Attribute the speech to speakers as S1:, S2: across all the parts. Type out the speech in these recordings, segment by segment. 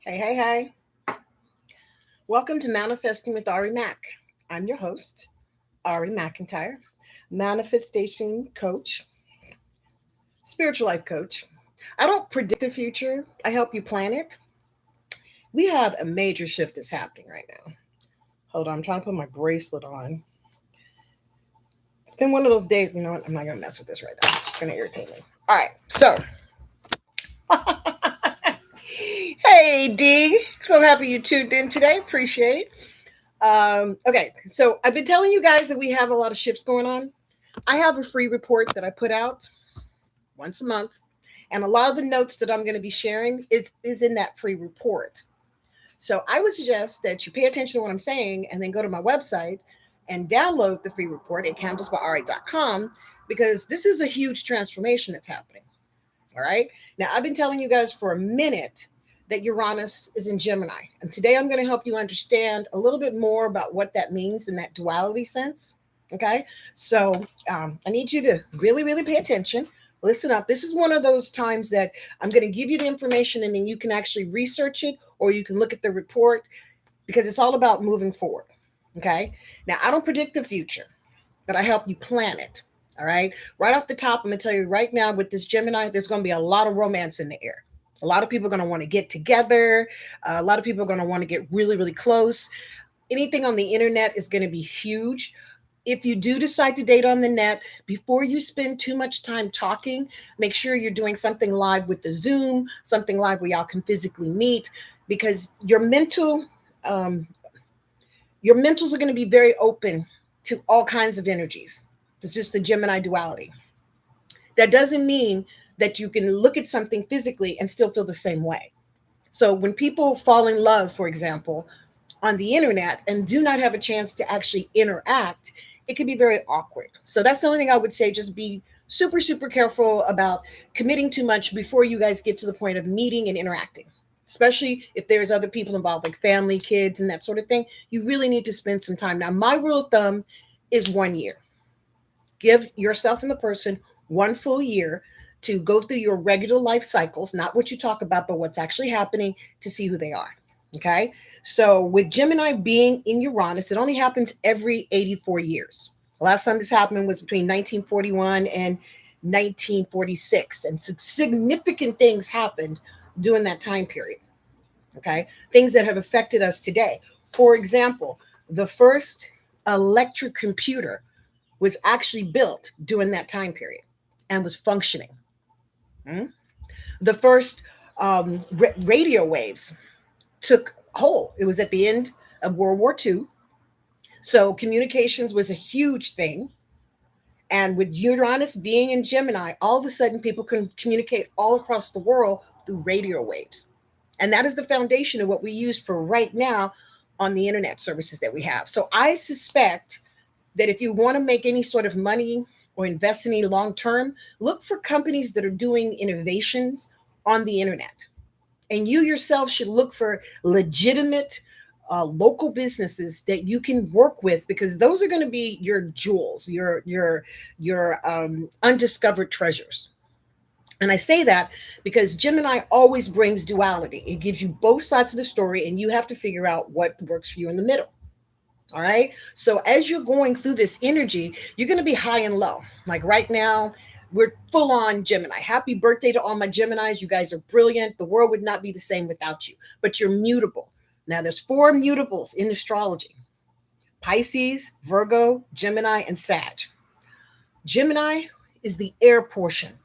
S1: Hey, hey, hey. Welcome to Manifesting with Ari Mack. I'm your host, Ari McIntyre, manifestation coach, spiritual life coach. I don't predict the future, I help you plan it. We have a major shift that's happening right now. Hold on, I'm trying to put my bracelet on. It's been one of those days, you know what? I'm not going to mess with this right now. It's just going to irritate me. All right, so. Hey, D. So happy you tuned in today. Appreciate. Okay, so I've been telling you guys that we have a lot of shifts going on. I have a free report that I put out once a month, and a lot of the notes that I'm going to be sharing is in that free report. So I would suggest that you pay attention to what I'm saying and then go to my website and download the free report at candlesbyari.com because this is a huge transformation that's happening. All right. Now, I've been telling you guys for a minute that Uranus is in Gemini. And today I'm going to help you understand a little bit more about what that means in that duality sense. Okay. So I need you to really, really pay attention. Listen up. This is one of those times that I'm going to give you the information and then you can actually research it or you can look at the report because it's all about moving forward. Okay. Now, I don't predict the future, but I help you plan it. All right. Right off the top, I'm going to tell you right now with this Gemini, there's going to be a lot of romance in the air. A lot of people are going to want to get together. A lot of people are going to want to get really, really close. Anything on the internet is going to be huge. If you do decide to date on the net, before you spend too much time talking, make sure you're doing something live with the Zoom, something live where y'all can physically meet, because um, your mentals are going to be very open to all kinds of energies. It's just the Gemini duality. That doesn't mean that you can look at something physically and still feel the same way. So when people fall in love, for example, on the internet and do not have a chance to actually interact, it can be very awkward. So that's the only thing I would say. Just be super, super careful about committing too much before you guys get to the point of meeting and interacting. Especially if there's other people involved, like family, kids, and that sort of thing. You really need to spend some time. Now, my rule of thumb is 1 year. Give yourself and the person 1 full year to go through your regular life cycles, not what you talk about, but what's actually happening to see who they are. Okay. So with Gemini being in Uranus, it only happens every 84 years. The last time this happened was between 1941 and 1946. And significant things happened during that time period. Okay. Things that have affected us today. For example, the first electric computer was actually built during that time period and was functioning. Mm? The first radio waves took hold. It was at the end of World War II. So communications was a huge thing. And with Uranus being in Gemini, all of a sudden people can communicate all across the world through radio waves. And that is the foundation of what we use for right now on the internet services that we have. So I suspect that if you want to make any sort of money or invest in any long term, look for companies that are doing innovations on the internet. And you yourself should look for legitimate local businesses that you can work with because those are going to be your jewels, your undiscovered treasures. And I say that because Gemini always brings duality. It gives you both sides of the story, and you have to figure out what works for you in the middle. All right. So as you're going through this energy, you're going to be high and low. Like right now, we're full on Gemini. Happy birthday to all my Geminis. You guys are brilliant. The world would not be the same without you, but you're mutable. Now, there's four mutables in astrology: Pisces, Virgo, Gemini, and Sag. Gemini is the air portion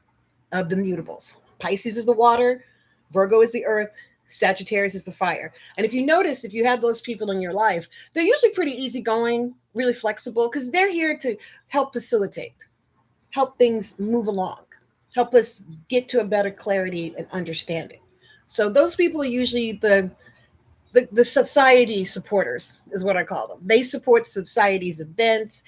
S1: of the mutables. Pisces is the water, Virgo is the earth, Sagittarius is the fire. And if you notice, if you have those people in your life, they're usually pretty easygoing, really flexible, because they're here to help facilitate, help things move along, help us get to a better clarity and understanding. So those people are usually the society supporters is what I call them. They support society's events.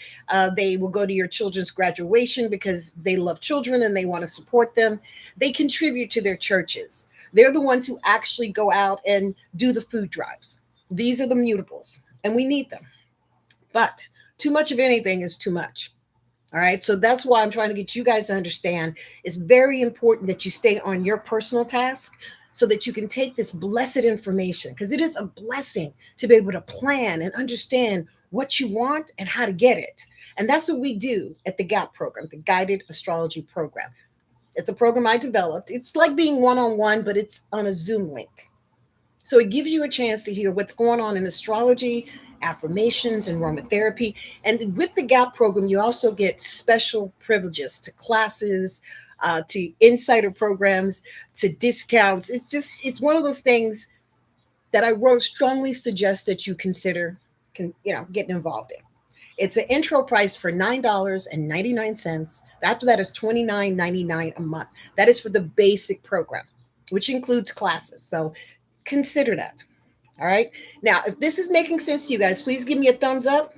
S1: They will go to your children's graduation because they love children and they want to support them. They contribute to their churches. They're the ones who actually go out and do the food drives. These are the mutables, and we need them. But too much of anything is too much. All right. So that's why I'm trying to get you guys to understand it's very important that you stay on your personal task so that you can take this blessed information, because it is a blessing to be able to plan and understand what you want and how to get it. And that's what we do at the GAP program, the Guided Astrology Program. It's a program I developed. It's like being one on one, but it's on a Zoom link. So it gives you a chance to hear what's going on in astrology, affirmations, and aromatherapy. And with the GAP program, you also get special privileges to classes, to insider programs, to discounts. It's one of those things that I wrote strongly suggest that you consider, getting involved in. It's an intro price for $9.99. After that is $29.99 a month. That is for the basic program, which includes classes. So consider that. All right. Now, if this is making sense to you guys, please give me a thumbs up.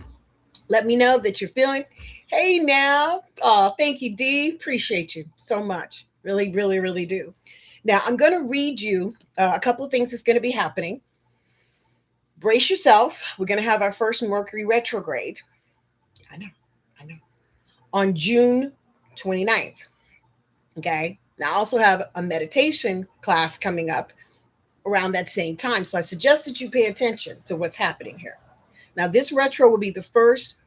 S1: Let me know that you're feeling. Hey now. Oh, thank you, Dee. Appreciate you so much. Really, really, really do. Now, I'm going to read you a couple of things that's going to be happening. Brace yourself. We're going to have our first Mercury retrograde. I know. On June 29th. Okay. Now, I also have a meditation class coming up around that same time. So I suggest that you pay attention to what's happening here. Now, this retro will be the first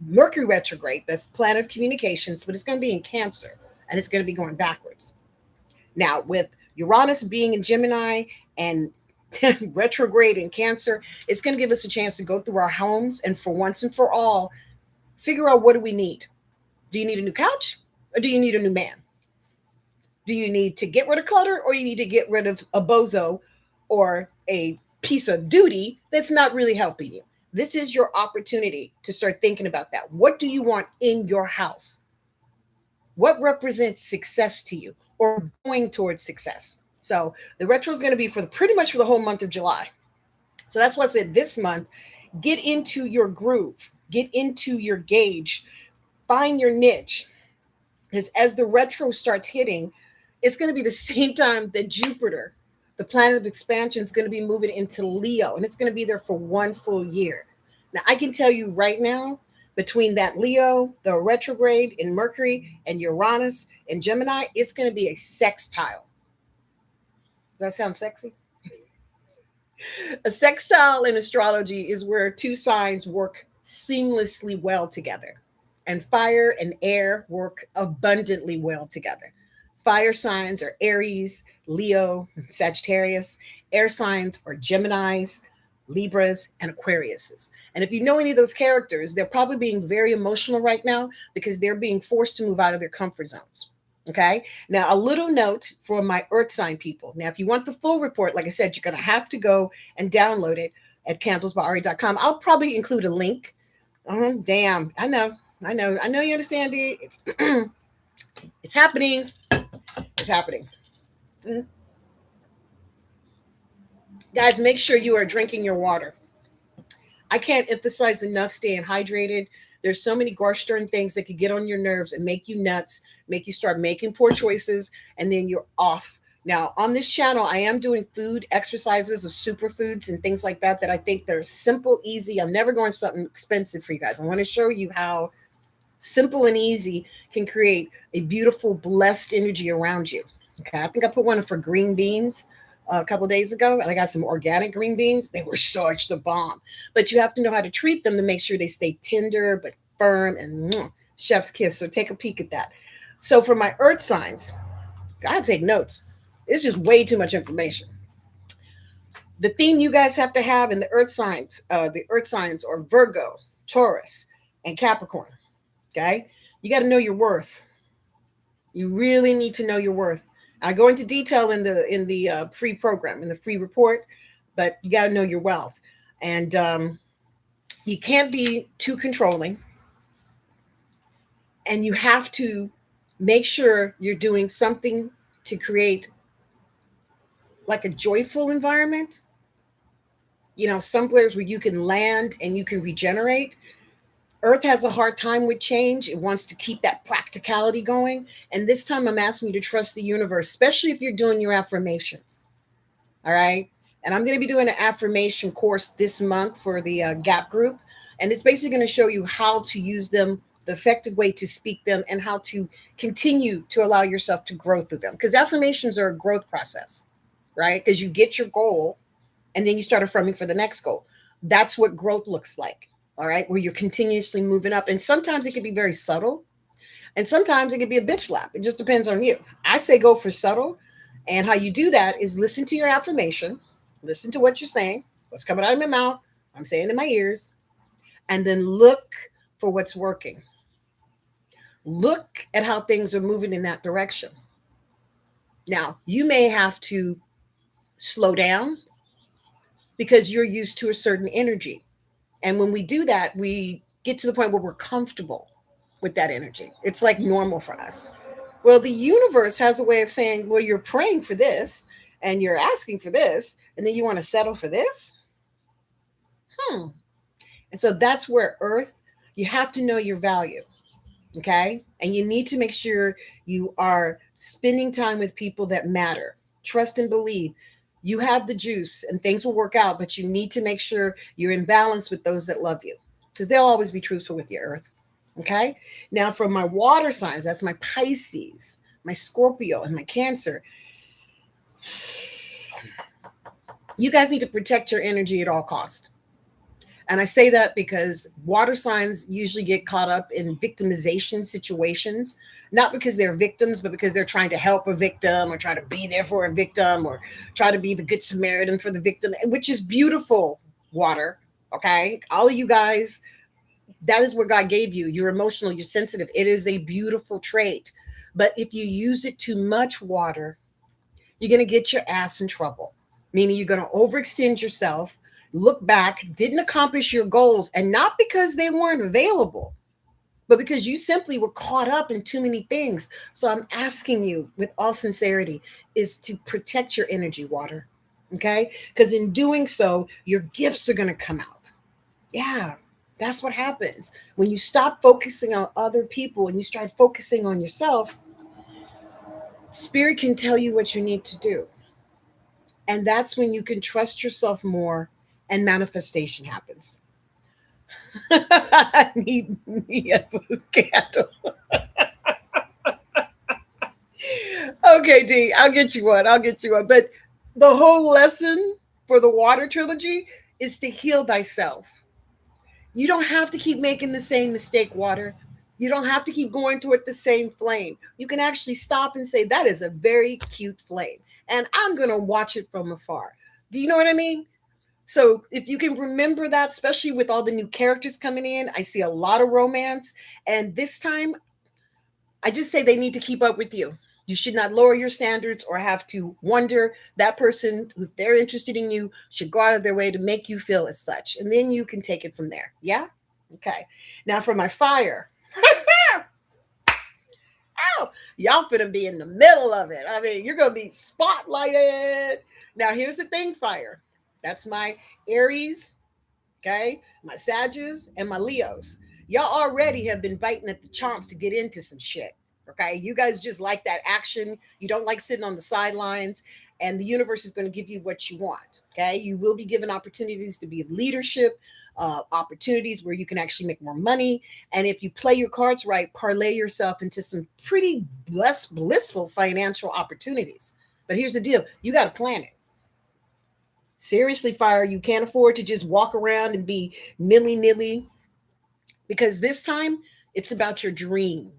S1: Mercury retrograde. That's the planet of communications, but it's going to be in Cancer, and it's going to be going backwards. Now, with Uranus being in Gemini and retrograde in Cancer, it's going to give us a chance to go through our homes and for once and for all, figure out what do we need. Do you need a new couch or do you need a new man? Do you need to get rid of clutter or you need to get rid of a bozo or a piece of duty that's not really helping you? This is your opportunity to start thinking about that. What do you want in your house? What represents success to you or going towards success? So the retro is going to be pretty much for the whole month of July. So that's why I said this month, get into your groove, get into your gauge, find your niche. Because as the retro starts hitting, it's going to be the same time that Jupiter, the planet of expansion, is going to be moving into Leo, and it's going to be there for one full year. Now, I can tell you right now, between that Leo, the retrograde in Mercury, and Uranus and Gemini, it's going to be a sextile. Does that sound sexy? A sextile in astrology is where two signs work seamlessly well together, and fire and air work abundantly well together. Fire signs are Aries, Leo, Sagittarius. Air signs are Geminis, Libras, and Aquariuses. And if you know any of those characters, they're probably being very emotional right now because they're being forced to move out of their comfort zones. Okay. Now, a little note for my Earth sign people. Now, if you want the full report, like I said, you're going to have to go and download it at candlesbyari.com. I'll probably include a link. Damn. I know you understand it. It's happening. It's happening. Guys, make sure you are drinking your water. I can't emphasize enough staying hydrated. There's so many gosh darn things that could get on your nerves and make you nuts, make you start making poor choices, and then you're off. Now, on this channel, I am doing food exercises of superfoods and things like that I think they're simple, easy. I'm never going something expensive for you guys. I want to show you how simple and easy can create a beautiful, blessed energy around you. Okay, I think I put one for green beans a couple of days ago, and I got some organic green beans. They were such the bomb. But you have to know how to treat them to make sure they stay tender but firm and chef's kiss. So take a peek at that. So for my earth signs, gotta take notes. It's just way too much information. The theme you guys have to have in the earth signs are Virgo, Taurus, and Capricorn. Okay, you got to know your worth. You really need to know your worth. I go into detail in the free program, in the free report, but you got to know your wealth. And you can't be too controlling. And you have to make sure you're doing something to create like a joyful environment. You know, somewhere where you can land and you can regenerate. Earth has a hard time with change. It wants to keep that practicality going. And this time I'm asking you to trust the universe, especially if you're doing your affirmations. All right. And I'm going to be doing an affirmation course this month for the GAP group. And it's basically going to show you how to use them, the effective way to speak them, and how to continue to allow yourself to grow through them. Because affirmations are a growth process, right? Because you get your goal and then you start affirming for the next goal. That's what growth looks like. All right. Where you're continuously moving up. And sometimes it can be very subtle. And sometimes it can be a bitch slap. It just depends on you. I say go for subtle. And how you do that is listen to your affirmation, listen to what you're saying, what's coming out of my mouth, I'm saying in my ears, and then look for what's working. Look at how things are moving in that direction. Now, you may have to slow down because you're used to a certain energy. And when we do that, we get to the point where we're comfortable with that energy. It's like normal for us. Well, the universe has a way of saying, well, you're praying for this and you're asking for this, and then you want to settle for this. And so that's where Earth, you have to know your value. Okay. And you need to make sure you are spending time with people that matter. Trust and believe. You have the juice and things will work out, but you need to make sure you're in balance with those that love you because they'll always be truthful with your Earth. Okay. Now, for my water signs, that's my Pisces, my Scorpio, and my Cancer. You guys need to protect your energy at all costs. And I say that because water signs usually get caught up in victimization situations, not because they're victims, but because they're trying to help a victim or try to be there for a victim or try to be the good Samaritan for the victim, which is beautiful, water. Okay. All of you guys, that is what God gave you. You're emotional, you're sensitive. It is a beautiful trait. But if you use it too much, water, you're going to get your ass in trouble, meaning you're going to overextend yourself, look back, didn't accomplish your goals, and not because they weren't available, but because you simply were caught up in too many things. So I'm asking you with all sincerity is to protect your energy, water. Okay? Because in doing so, your gifts are going to come out. Yeah, that's what happens. When you stop focusing on other people and you start focusing on yourself, Spirit can tell you what you need to do. And that's when you can trust yourself more and manifestation happens. I need me a candle. Okay, D, I'll get you one. I'll get you one. But the whole lesson for the water trilogy is to heal thyself. You don't have to keep making the same mistake, water. You don't have to keep going toward the same flame. You can actually stop and say, that is a very cute flame. And I'm going to watch it from afar. Do you know what I mean? So if you can remember that, especially with all the new characters coming in, I see a lot of romance. And this time, I just say they need to keep up with you. You should not lower your standards or have to wonder that person, if they're interested in you, should go out of their way to make you feel as such. And then you can take it from there. Yeah? Okay. Now for my fire. Oh, y'all finna be in the middle of it. I mean, you're going to be spotlighted. Now here's the thing, fire. That's my Aries, okay, my Sagittarius, and my Leos. Y'all already have been biting at the chomps to get into some shit, okay? You guys just like that action. You don't like sitting on the sidelines, and the universe is going to give you what you want, okay? You will be given opportunities to be of leadership, opportunities where you can actually make more money. And if you play your cards right, parlay yourself into some pretty blissful financial opportunities. But here's the deal. You got to plan it. Seriously, fire, you can't afford to just walk around and be nilly-nilly because this time it's about your dream.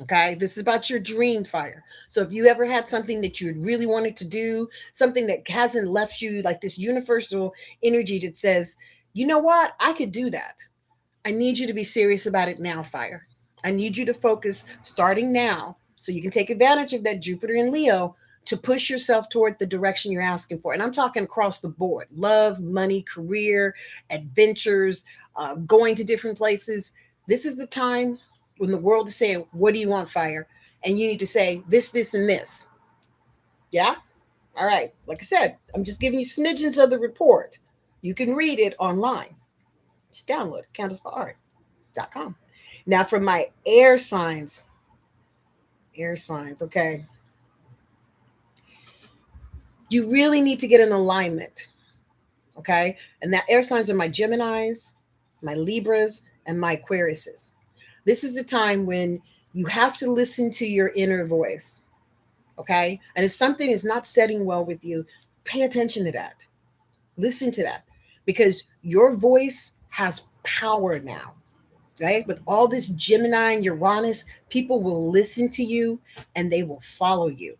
S1: Okay, this is about your dream, fire. So if you ever had something that you really wanted to do, something that hasn't left you, like this universal energy that says, you know what, I could do that. I need you to be serious about it now, fire. I need you to focus starting now so you can take advantage of that Jupiter in Leo to push yourself toward the direction you're asking for. And I'm talking across the board: love, money, career, adventures, going to different places. This is the time when the world is saying, what do you want, fire? And you need to say this, and this. Yeah? All right. Like I said, I'm just giving you smidgens of the report. You can read it online. Just download it, candlesforart.com. Now for my air signs. Air signs, okay. You really need to get an alignment, okay? And that air signs are my Geminis, my Libras, and my Aquariuses. This is the time when you have to listen to your inner voice, Okay. And if something is not setting well with you, pay attention to that. Listen to that, because your voice has power now, right? With all this Gemini and Uranus, people will listen to you and they will follow you.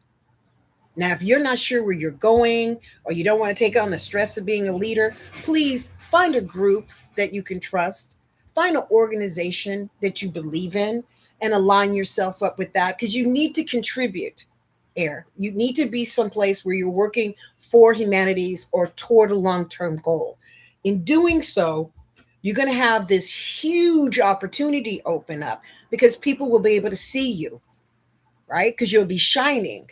S1: Now, if you're not sure where you're going or you don't want to take on the stress of being a leader, please find a group that you can trust, find an organization that you believe in, and align yourself up with that, because you need to contribute. Air. You need to be someplace where you're working for humanities or toward a long term goal. In doing so, you're going to have this huge opportunity open up because people will be able to see you, right? Because you'll be shining,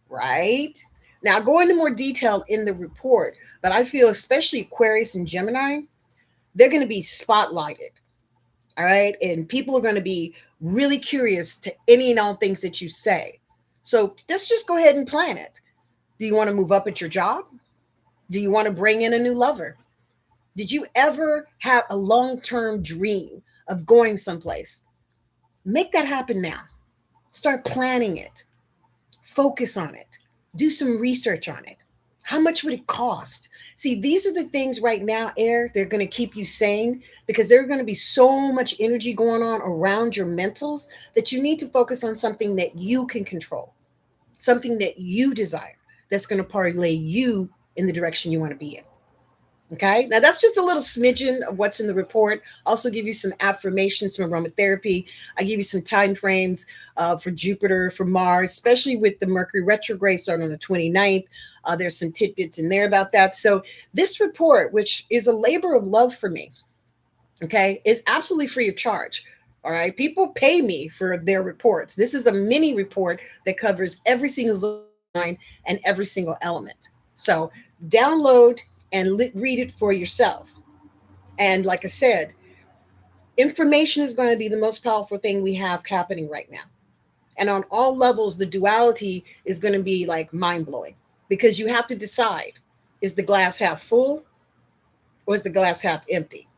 S1: right? Now, I go into more detail in the report, but I feel especially Aquarius and Gemini, they're going to be spotlighted, all right? And people are going to be really curious to any and all things that you say. So let's just go ahead and plan it. Do you want to move up at your job? Do you want to bring in a new lover? Did you ever have a long term dream of going someplace? Make that happen now. Start planning it. Focus on it. Do some research on it. How much would it cost? See, these are the things right now, Air, they're going to keep you sane, because there's going to be so much energy going on around your mentals that you need to focus on something that you can control, something that you desire, that's going to parlay you in the direction you want to be in. Okay, now that's just a little smidgen of what's in the report. Also give you some affirmations from aromatherapy. I give you some time frames for Jupiter, for Mars, especially with the Mercury retrograde starting on the 29th. There's some tidbits in there about that. So this report, which is a labor of love for me, okay, is absolutely free of charge. All right, people pay me for their reports. This is a mini report that covers every single line and every single element. So download and read it for yourself. And like I said, information is going to be the most powerful thing we have happening right now. And on all levels, the duality is going to be like mind blowing, because you have to decide, is the glass half full or is the glass half empty?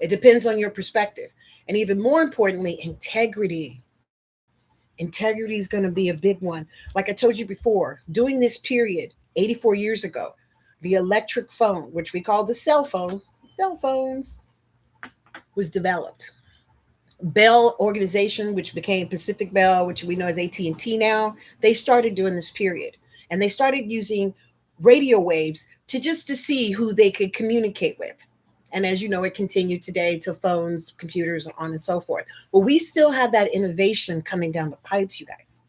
S1: It depends on your perspective. And even more importantly, integrity. Integrity is going to be a big one. Like I told you before, during this period, 84 years ago, the electric phone, which we call the cell phones, was developed. Bell organization, which became Pacific Bell, which we know as AT&T now, they started during this period. And they started using radio waves to see who they could communicate with. And as you know, it continued today to phones, computers, on and so forth. But we still have that innovation coming down the pipes, you guys.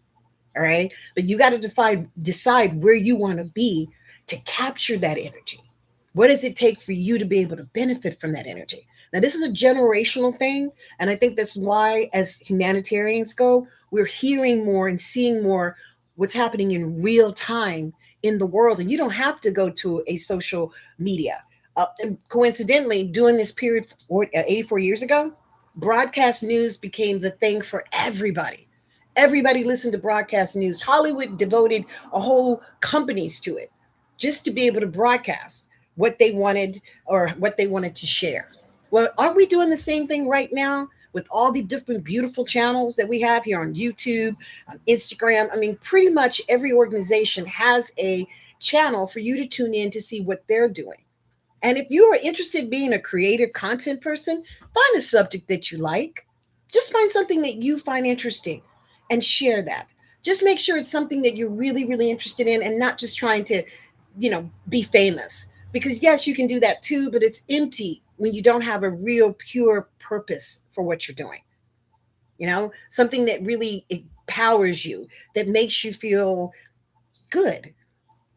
S1: All right. But you got to decide where you want to be to capture that energy. What does it take for you to be able to benefit from that energy? Now, this is a generational thing. And I think that's why, as humanitarians go, we're hearing more and seeing more what's happening in real time in the world. And you don't have to go to a social media. And coincidentally, during this period, 84 years ago, broadcast news became the thing for everybody. Everybody listened to broadcast news. Hollywood devoted a whole companies to it just to be able to broadcast what they wanted or what they wanted to share. Well, aren't we doing the same thing right now with all the different beautiful channels that we have here on YouTube, on Instagram? I mean, pretty much every organization has a channel for you to tune in to see what they're doing. And if you are interested in being a creative content person, find a subject that you like. Just find something that you find interesting and share that. Just make sure it's something that you're really, really interested in, and not just trying to, be famous. Because yes, you can do that too, but it's empty when you don't have a real pure purpose for what you're doing. Something that really empowers you, that makes you feel good.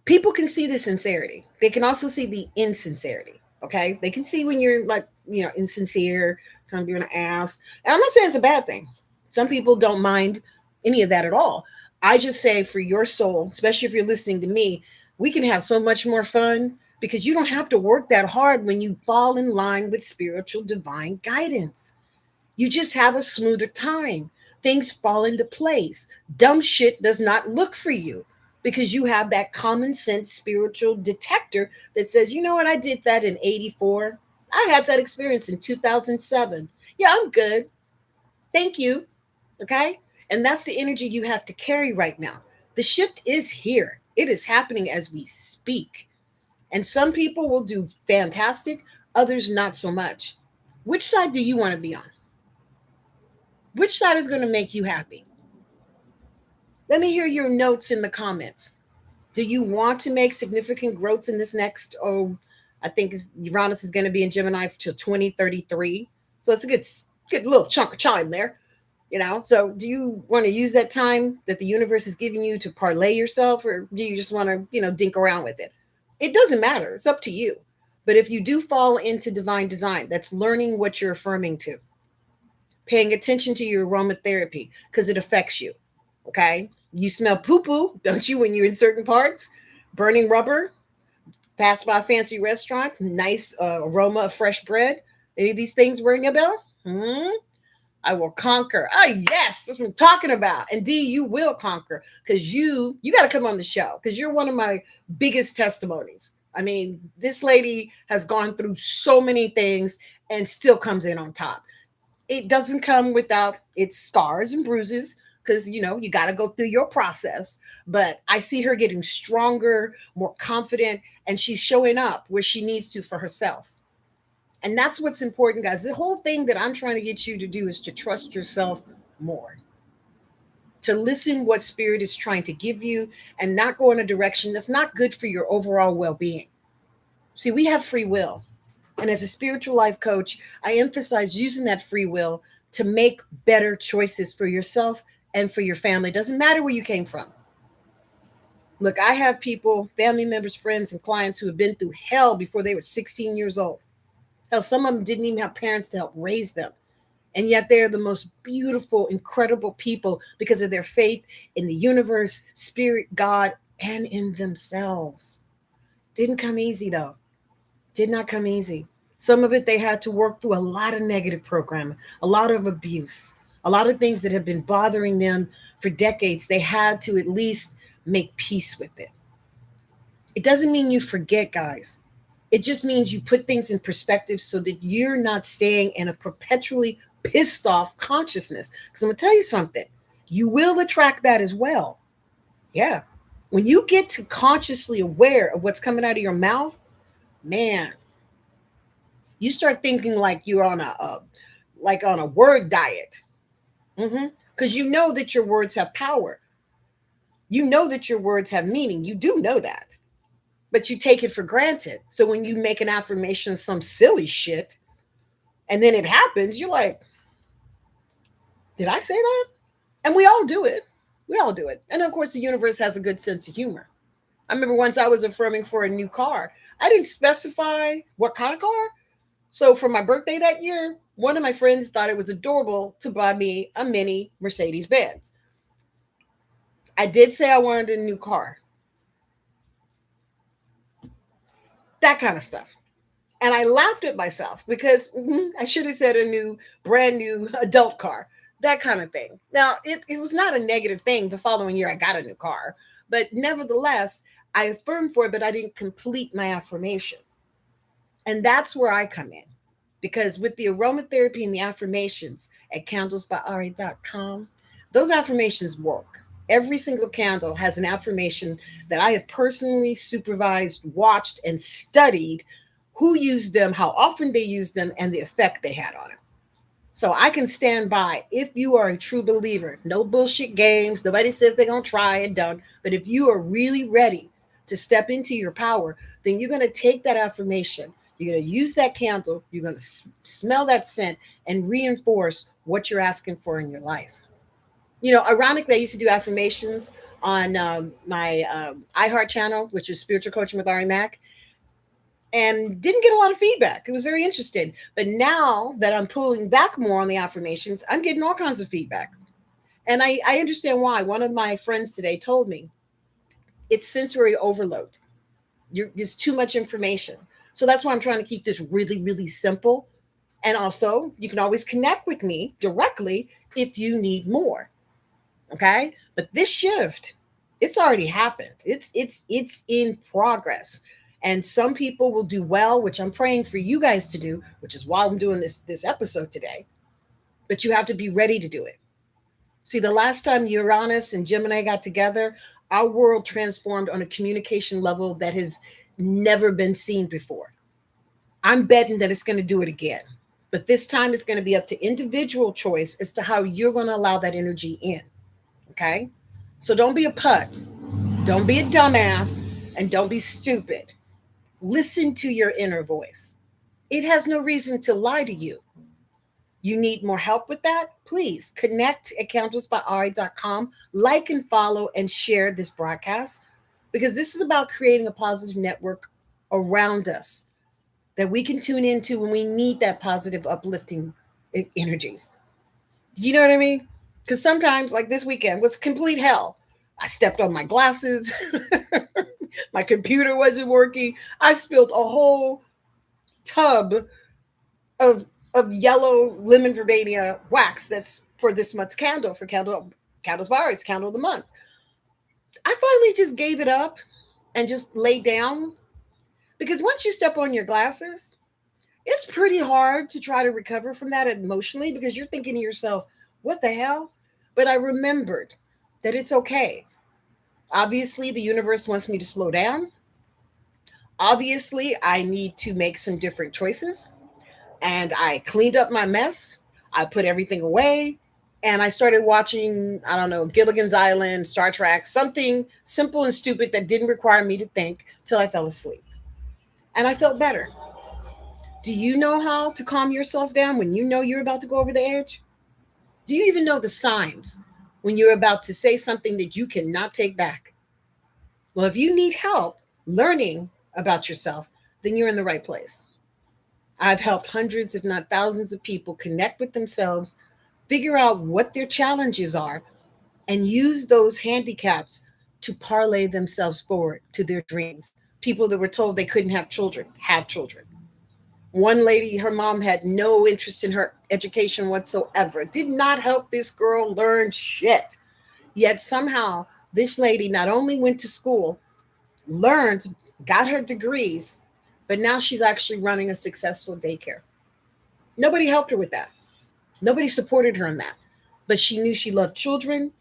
S1: People can see the sincerity. They can also see the insincerity. Okay. They can see when you're like, insincere, trying to be an ass. And I'm not saying it's a bad thing. Some people don't mind any of that at all. I just say, for your soul, especially if you're listening to me, we can have so much more fun, because you don't have to work that hard when you fall in line with spiritual divine guidance. You just have a smoother time. Things fall into place. Dumb shit does not look for you, because you have that common sense spiritual detector that says, you know what, I did that in 84. I had that experience in 2007. Yeah, I'm good. Thank you. Okay. And that's the energy you have to carry right now. The shift is here. It is happening as we speak. And some people will do fantastic, others not so much. Which side do you want to be on? Which side is going to make you happy? Let me hear your notes in the comments. Do you want to make significant growth in this next, I think Uranus is going to be in Gemini till 2033. So it's a good little chunk of time there. So do you want to use that time that the universe is giving you to parlay yourself, or do you just want to, dink around with it? It doesn't matter. It's up to you. But if you do fall into divine design, that's learning what you're affirming to, paying attention to your aromatherapy because it affects you. Okay. You smell poo-poo, don't you, when you're in certain parts? Burning rubber, pass by a fancy restaurant, nice aroma of fresh bread. Any of these things ring a bell? I will conquer. Ah, yes, that's what I'm talking about. And D, you will conquer because you got to come on the show because you're one of my biggest testimonies. I mean, this lady has gone through so many things and still comes in on top. It doesn't come without its scars and bruises because, you got to go through your process. But I see her getting stronger, more confident, and she's showing up where she needs to for herself. And that's what's important, guys. The whole thing that I'm trying to get you to do is to trust yourself more, to listen what spirit is trying to give you and not go in a direction that's not good for your overall well-being. See, we have free will. And as a spiritual life coach, I emphasize using that free will to make better choices for yourself and for your family. It doesn't matter where you came from. Look, I have people, family members, friends, and clients who have been through hell before they were 16 years old. Hell, some of them didn't even have parents to help raise them. And yet they're the most beautiful, incredible people because of their faith in the universe, spirit, God, and in themselves. Didn't come easy, though. Did not come easy. Some of it they had to work through a lot of negative programming, a lot of abuse, a lot of things that have been bothering them for decades. They had to at least make peace with it. It doesn't mean you forget, guys. It just means you put things in perspective so that you're not staying in a perpetually pissed off consciousness. Because I'm going to tell you something. You will attract that as well. Yeah. When you get to consciously aware of what's coming out of your mouth, man, you start thinking like you're on a word diet. Because you know that your words have power. You know that your words have meaning. You do know that. But you take it for granted. So when you make an affirmation of some silly shit, and then it happens, you're like, did I say that? And we all do it. We all do it. And of course, the universe has a good sense of humor. I remember once I was affirming for a new car. I didn't specify what kind of car. So for my birthday that year, one of my friends thought it was adorable to buy me a mini Mercedes Benz. I did say I wanted a new car. That kind of stuff. And I laughed at myself because I should have said a brand new adult car, that kind of thing. Now, it was not a negative thing. The following year, I got a new car. But nevertheless, I affirmed for it, but I didn't complete my affirmation. And that's where I come in. Because with the aromatherapy and the affirmations at candlesbyari.com, those affirmations work. Every single candle has an affirmation that I have personally supervised, watched, and studied who used them, how often they used them, and the effect they had on it. So I can stand by if you are a true believer. No bullshit games. Nobody says they're going to try and done. But if you are really ready to step into your power, then you're going to take that affirmation. You're going to use that candle. You're going to smell that scent and reinforce what you're asking for in your life. Ironically, I used to do affirmations on my iHeart channel, which was Spiritual Coaching with Ari Mack, and didn't get a lot of feedback. It was very interesting. But now that I'm pulling back more on the affirmations, I'm getting all kinds of feedback. And I understand why. One of my friends today told me it's sensory overload. There's too much information. So that's why I'm trying to keep this really, really simple. And also, you can always connect with me directly if you need more. Okay? But this shift, it's already happened. It's in progress. And some people will do well, which I'm praying for you guys to do, which is why I'm doing this episode today. But you have to be ready to do it. See, the last time Uranus and Gemini got together, Our world transformed on a communication level that has never been seen before. I'm betting that it's going to do it again. But this time it's going to be up to individual choice as to how you're going to allow that energy in. Okay? So don't be a putz. Don't be a dumbass. And don't be stupid. Listen to your inner voice. It has no reason to lie to you. You need more help with that? Please connect at countlessbyari.com. Like and follow and share this broadcast because this is about creating a positive network around us that we can tune into when we need that positive, uplifting energies. Do you know what I mean? Because sometimes, like this weekend, was complete hell. I stepped on my glasses. My computer wasn't working. I spilled a whole tub of yellow lemon verbena wax that's for this month's candle for candles bar. It's candle of the month. I finally just gave it up and just laid down because once you step on your glasses, it's pretty hard to try to recover from that emotionally because you're thinking to yourself, what the hell? But I remembered that it's okay. Obviously, the universe wants me to slow down. Obviously, I need to make some different choices. And I cleaned up my mess. I put everything away. And I started watching, I don't know, Gilligan's Island, Star Trek, something simple and stupid that didn't require me to think till I fell asleep. And I felt better. Do you know how to calm yourself down when you know you're about to go over the edge? Do you even know the signs when you're about to say something that you cannot take back? Well, if you need help learning about yourself, then you're in the right place. I've helped hundreds, if not thousands, of people connect with themselves, figure out what their challenges are, and use those handicaps to parlay themselves forward to their dreams. People that were told they couldn't have children, have children. One lady, her mom had no interest in her education whatsoever, did not help this girl learn shit. Yet somehow, this lady not only went to school, learned, got her degrees, but now she's actually running a successful daycare. Nobody helped her with that. Nobody supported her in that. But she knew she loved children.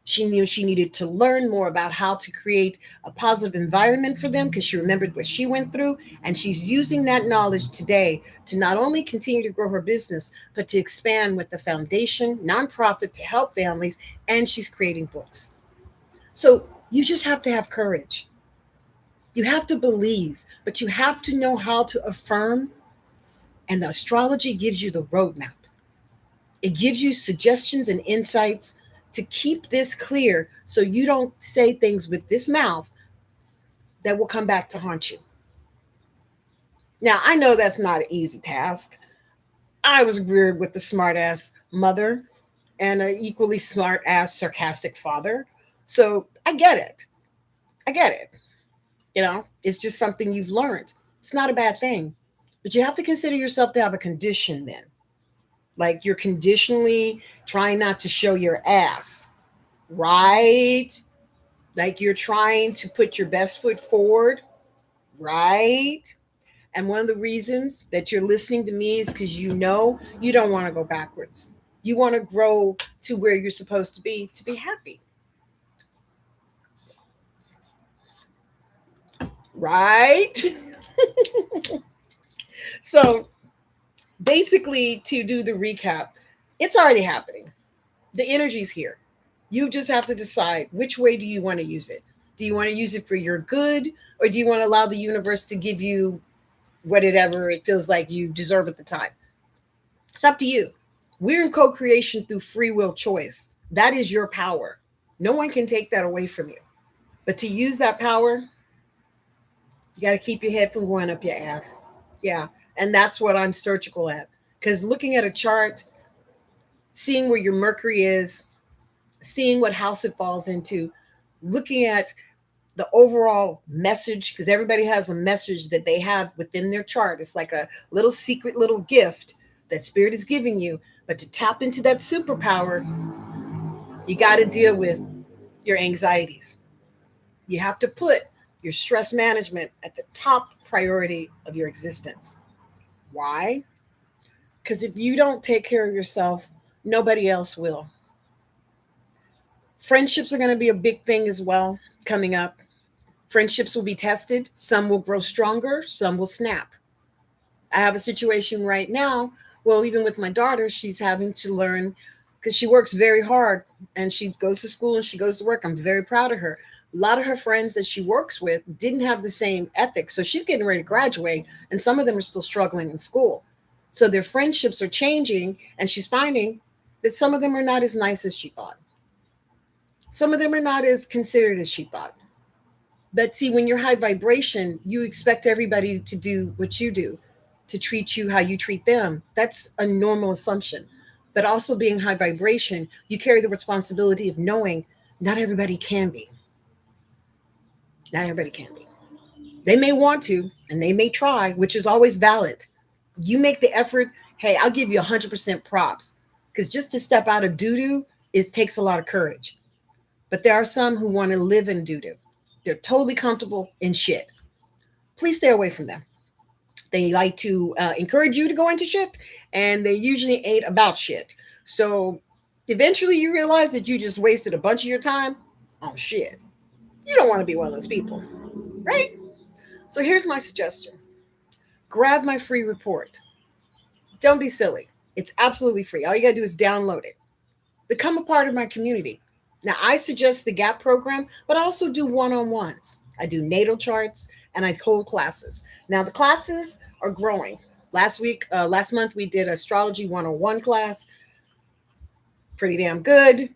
S1: She knew she needed to learn more about how to create a positive environment for them because she remembered what she went through. And she's using that knowledge today to not only continue to grow her business, but to expand with the foundation, nonprofit to help families. And she's creating books. So you just have to have courage. You have to believe, but you have to know how to affirm. And the astrology gives you the roadmap. It gives you suggestions and insights to keep this clear so you don't say things with this mouth that will come back to haunt you. Now, I know that's not an easy task. I was reared with a smart ass mother and an equally smart ass sarcastic father. So I get it. I get it. It's just something you've learned. It's not a bad thing. But you have to consider yourself to have a condition then. Like you're conditionally trying not to show your ass, right? Like you're trying to put your best foot forward, right? And one of the reasons that you're listening to me is because you know you don't want to go backwards. You want to grow to where you're supposed to be happy. Right? So basically, to do the recap, it's already happening. The energy's here. You just have to decide which way do you want to use it. Do you want to use it for your good, or do you want to allow the universe to give you whatever it feels like you deserve at the time? It's up to you. We're in co-creation through free will choice. That is your power. No one can take that away from you. But to use that power, you got to keep your head from going up your ass. Yeah. And that's what I'm surgical at. Because looking at a chart, seeing where your Mercury is, seeing what house it falls into, looking at the overall message, because everybody has a message that they have within their chart. It's like a little secret little gift that spirit is giving you. But to tap into that superpower, you got to deal with your anxieties. You have to put your stress management at the top priority of your existence. Why? Because if you don't take care of yourself, nobody else will. Friendships are going to be a big thing as well coming up. Friendships will be tested. Some will grow stronger, some will snap. I have a situation right now. Well, even with my daughter, she's having to learn because she works very hard and she goes to school and she goes to work. I'm very proud of her. A lot of her friends that she works with didn't have the same ethics. So she's getting ready to graduate, and some of them are still struggling in school. So their friendships are changing, and she's finding that some of them are not as nice as she thought. Some of them are not as considerate as she thought. But see, when you're high vibration, you expect everybody to do what you do, to treat you how you treat them. That's a normal assumption. But also being high vibration, you carry the responsibility of knowing not everybody can be. Not everybody can be. They may want to and they may try, which is always valid. You make the effort, hey, I'll give you 100% props. Because just to step out of doo doo, it takes a lot of courage. But there are some who want to live in doo doo. They're totally comfortable in shit. Please stay away from them. They like to encourage you to go into shit, and they usually ain't about shit. So eventually you realize that you just wasted a bunch of your time on shit. You don't want to be one of those people, right? So here's my suggestion: grab my free report. Don't be silly. It's absolutely free. All you got to do is download it. Become a part of my community. Now, I suggest the GAP program, but I also do one-on-ones. I do natal charts and I hold classes. Now, the classes are growing. Last month, we did Astrology 101 class. Pretty damn good.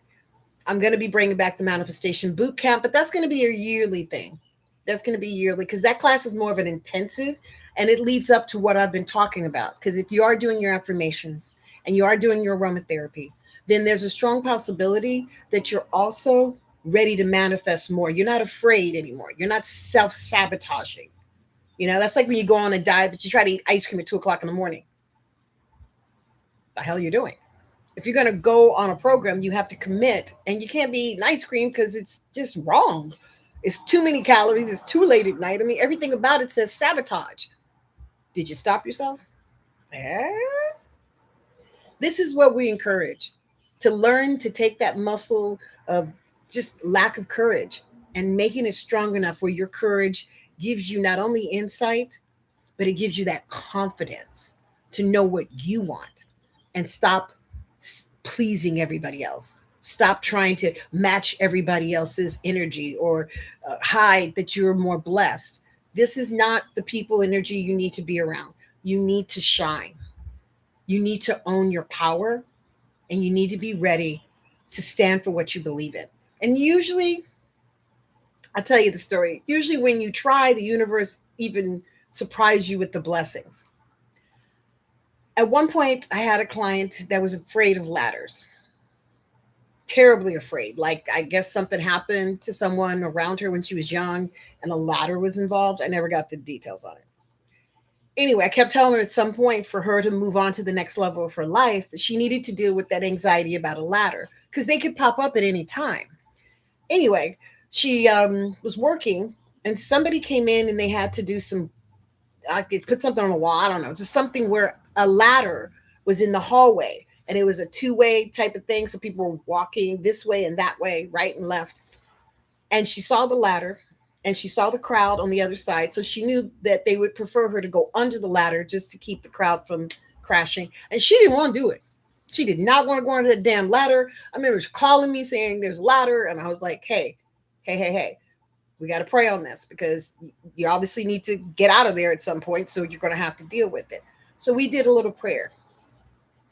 S1: I'm going to be bringing back the Manifestation Boot Camp, but that's going to be a yearly thing. That's going to be yearly because that class is more of an intensive, and it leads up to what I've been talking about. Because if you are doing your affirmations and you are doing your aromatherapy, then there's a strong possibility that you're also ready to manifest more. You're not afraid anymore. You're not self-sabotaging. That's like when you go on a diet, but you try to eat ice cream at 2 o'clock in the morning. The hell you're doing? If you're going to go on a program, you have to commit, and you can't be eating ice cream because it's just wrong. It's too many calories. It's too late at night. I mean, everything about it says sabotage. Did you stop yourself? Yeah. This is what we encourage: to learn to take that muscle of just lack of courage and making it strong enough where your courage gives you not only insight, but it gives you that confidence to know what you want and stop pleasing everybody else. Stop trying to match everybody else's energy or hide that you're more blessed. This is not the people energy you need to be around. You need to shine. You need to own your power, and you need to be ready to stand for what you believe in. And usually, I'll tell you the story. Usually, when you try, the universe even surprise you with the blessings. At one point, I had a client that was afraid of ladders, terribly afraid. Like, I guess something happened to someone around her when she was young and a ladder was involved. I never got the details on it. Anyway, I kept telling her at some point for her to move on to the next level of her life that she needed to deal with that anxiety about a ladder because they could pop up at any time. Anyway, she was working and somebody came in and they had to do some, I could put something on the wall. I don't know, just something where a ladder was in the hallway and it was a two-way type of thing. So people were walking this way and that way, right and left. And she saw the ladder and she saw the crowd on the other side. So she knew that they would prefer her to go under the ladder just to keep the crowd from crashing. And she didn't want to do it. She did not want to go under the damn ladder. I remember she calling me saying there's a ladder. And I was like, hey, we got to pray on this because you obviously need to get out of there at some point. So you're going to have to deal with it. So we did a little prayer,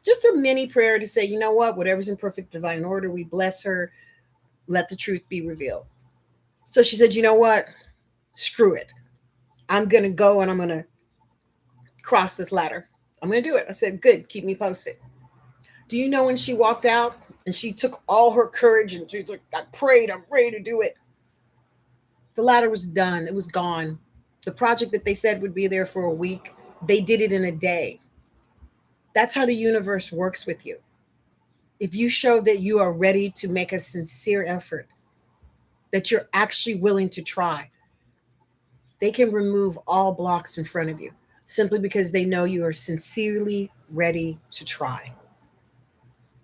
S1: just a mini prayer to say, you know what, whatever's in perfect divine order, we bless her. Let the truth be revealed. So she said, you know what? Screw it. I'm going to go and I'm going to cross this ladder. I'm going to do it. I said, good. Keep me posted. Do you know when she walked out and she took all her courage and she's like, I prayed, I'm ready to do it. The ladder was done. It was gone. The project that they said would be there for a week, they did it in a day. That's how the universe works with you. If you show that you are ready to make a sincere effort, that you're actually willing to try, they can remove all blocks in front of you simply because they know you are sincerely ready to try.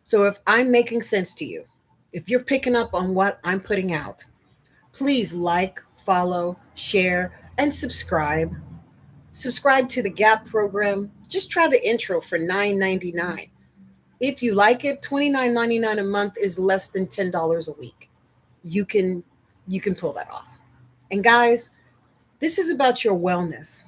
S1: So if I'm making sense to you, If you're picking up on what I'm putting out, please like, follow, share, and subscribe. Subscribe to the Gap program. Just try the intro for $9.99. If you like it, $29.99 a month is less than $10 a week. You can pull that off. And guys, this is about your wellness.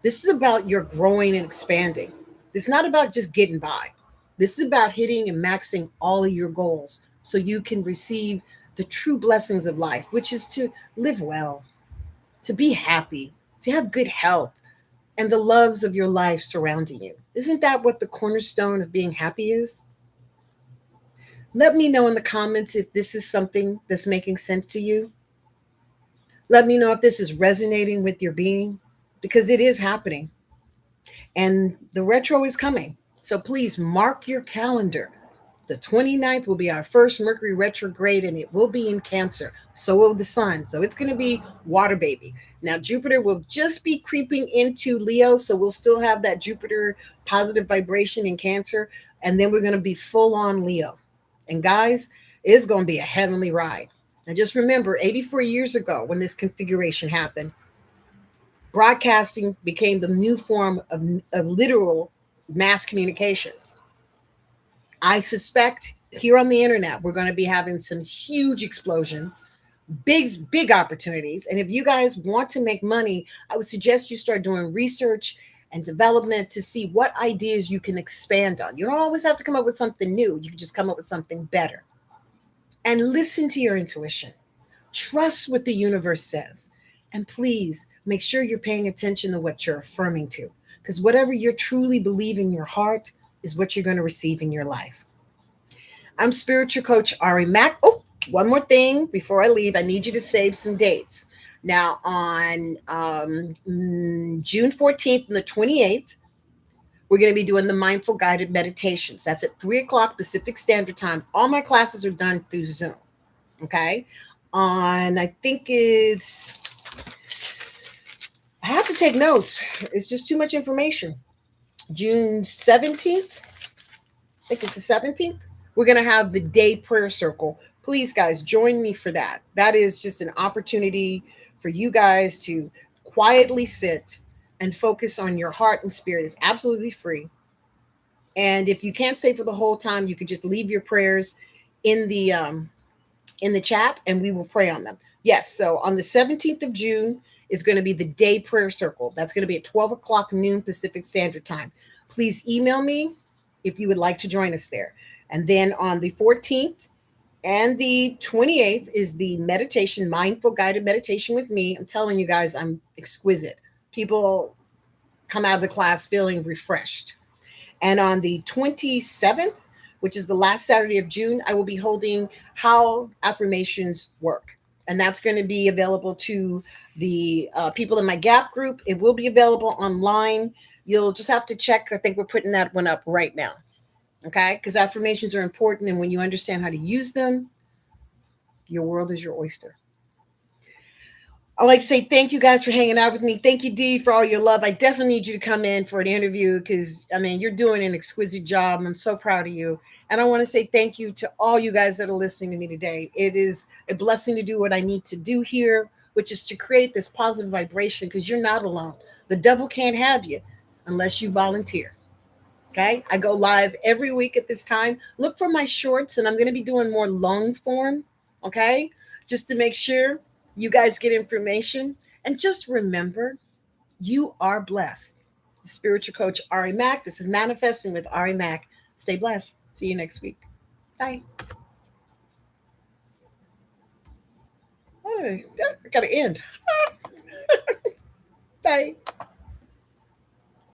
S1: This is about your growing and expanding. It's not about just getting by. This is about hitting and maxing all of your goals so you can receive the true blessings of life, which is to live well, to be happy, to have good health, and the loves of your life surrounding you. Isn't that what the cornerstone of being happy is? Let me know in the comments if this is something that's making sense to you. Let me know if this is resonating with your being, because it is happening. And the retro is coming. So please mark your calendar. The 29th will be our first Mercury retrograde, and it will be in Cancer. So will the sun. So it's going to be water baby. Now, Jupiter will just be creeping into Leo. So we'll still have that Jupiter positive vibration in Cancer. And then we're going to be full on Leo. And guys, it's going to be a heavenly ride. And just remember, 84 years ago, when this configuration happened, broadcasting became the new form of literal mass communications. I suspect here on the internet, we're going to be having some huge explosions, big opportunities. And if you guys want to make money, I would suggest you start doing research and development to see what ideas you can expand on. You don't always have to come up with something new. You can just come up with something better. And listen to your intuition. Trust what the universe says. And please make sure you're paying attention to what you're affirming to. Because whatever you're truly believing in your heart is what you're going to receive in your life. I'm spiritual coach Ari Mack. Oh, one more thing before I leave. I need you to save some dates. Now, on June 14th and the 28th, we're going to be doing the mindful guided meditations. That's at 3 o'clock Pacific Standard Time. All my classes are done through Zoom. Okay. On, I think it's, I have to take notes. It's just too much information. June 17th. I think it's the 17th. We're going to have the day prayer circle. Please, guys, join me for that. That is just an opportunity for you guys to quietly sit and focus on your heart and spirit. It's absolutely free. And if you can't stay for the whole time, you could just leave your prayers in the chat and we will pray on them. Yes, so on the 17th of June is going to be the day prayer circle. That's going to be at 12 o'clock noon Pacific Standard Time. Please email me if you would like to join us there. And then on the 14th and the 28th is the meditation, mindful guided meditation with me. I'm telling you guys, I'm exquisite. People come out of the class feeling refreshed. And on the 27th, which is the last Saturday of June, I will be holding How Affirmations Work. And that's going to be available to the people in my Gap group. It will be available online. You'll just have to check. I think we're putting that one up right now. Okay? Because affirmations are important. And when you understand how to use them, your world is your oyster. I'd like to say thank you guys for hanging out with me. Thank you, Dee, for all your love. I definitely need you to come in for an interview because, I mean, you're doing an exquisite job. I'm so proud of you. And I want to say thank you to all you guys that are listening to me today. It is a blessing to do what I need to do here, which is to create this positive vibration because you're not alone. The devil can't have you unless you volunteer. Okay? I go live every week at this time. Look for my shorts, and I'm going to be doing more long form. Okay? Just to make sure you guys get information. And just remember, you are blessed. Spiritual coach Ari Mack. This is Manifesting with Ari Mack. Stay blessed. See you next week. Bye. Oh, I gotta end. Bye.